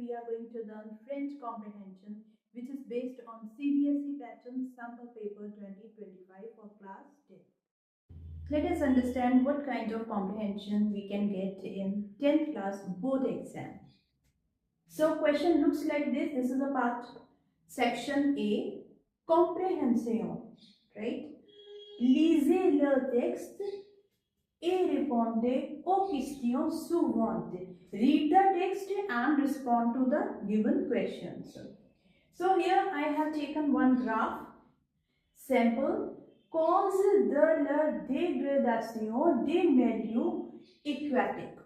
we are going to learn French comprehension, which is based on CBSE pattern sample paper 2025 for class 10. Let us understand what kind of comprehension we can get in 10th class board exam. So question looks like this. This is a part section A, Comprehension, right? Lisez le texte et répondez aux questions suivantes. Read the text and respond to the given questions. So here I have taken one graph. Sample. Cause de la dégradation des milieux aquatiques.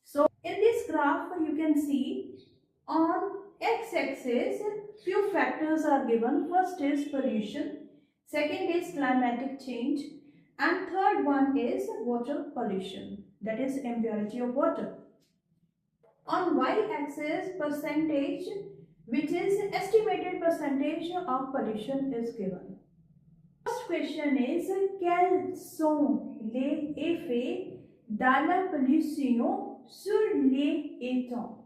So in this graph you can see on x-axis few factors are given. First is pollution, second is climatic change, and third one is water pollution, that is impurity of water. On y-axis percentage, which is estimated percentage of pollution is given. First question is quels sont les effets de la pollution sur les étangs?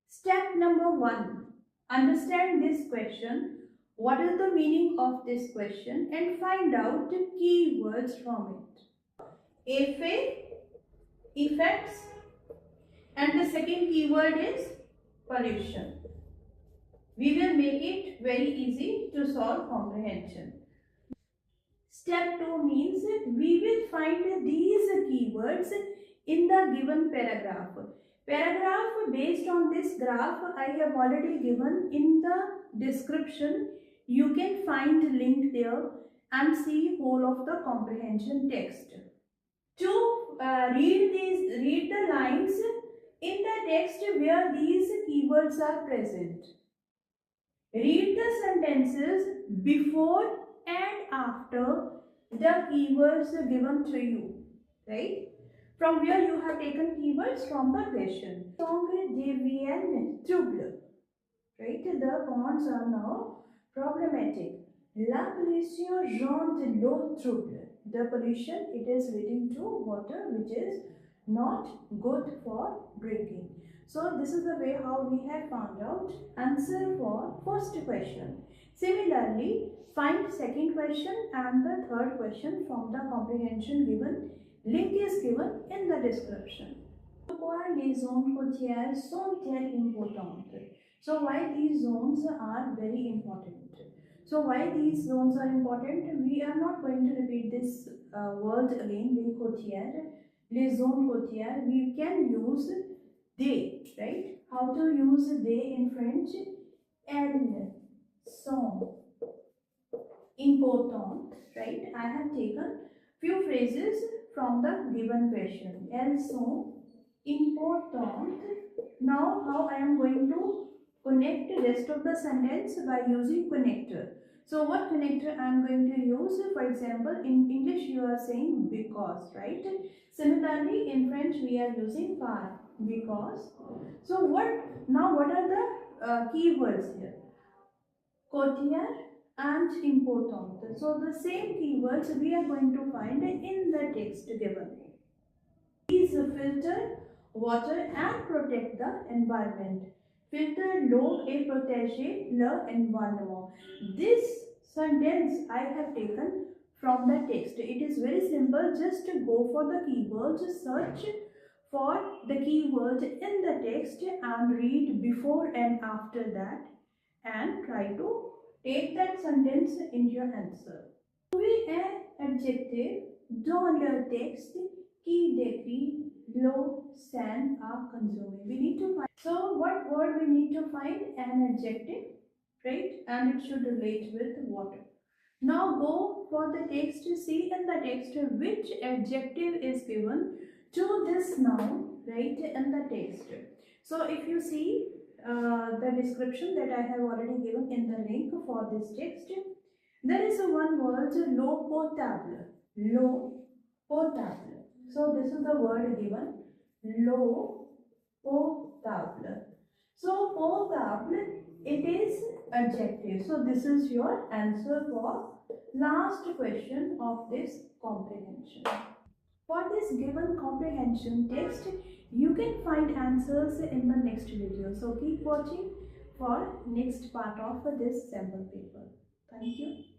Step number 1. Understand this question. What is the meaning of this question and find out the keywords from it. Effet, effects, and the second keyword is pollution. We will make it very easy to solve comprehension. Step 2 means we will find these keywords in the given paragraph. Paragraph based on this graph I have already given in the description. You can find link there and see whole of the comprehension text. To read the lines in the text where these keywords are present. Read the sentences before and after the keywords given to you, right? From where you have taken keywords from the question. Song deviennent trouble, right? The bonds are now problematic. La pollution rend l'eau trouble. The pollution, it is leading to water which is not good for drinking. So this is the way how we have found out answer for first question. Similarly, find second question and the third question from the comprehension given. Link is given in the description. Pourquoi les zones côtières sont-elles importantes? So why these zones are very important? So why these zones are important? We are not going to repeat this word again. Les côtières, les zones côtières. We can use they, right? How to use they in French? Elles sont importantes, right? I have taken few phrases from the given question. Elles sont importantes. Now how I am going to connect the rest of the sentence by using connector. So what connector I am going to use? For example, in English you are saying because, right? Similarly in French we are using par, because. So what are the keywords here? Côtière and important. So the same keywords we are going to find in the text given. These filter water and protect the environment. Filter l'eau et protéger l'environnement. This sentence I have taken from the text. It is very simple. Just go for the keywords, search for the keyword in the text and read before and after that and try to take that sentence in your answer. Trouvez un adjectif dans le texte qui décrit l'eau saine à consommer. We need to find. So what word we need to find? An adjective, right? And it should relate with water. Now go for the text. See in the text which adjective is given to this noun, right, in the text. So if you see the description that I have already given in the link for this text, there is a one word, l'eau potable. L'eau potable. So this is the word given, l'eau potable. So potable, it is adjective. So this is your answer for last question of this comprehension. For this given comprehension text, You can find answers in the next video. So keep watching for next part of this sample paper. Thank you.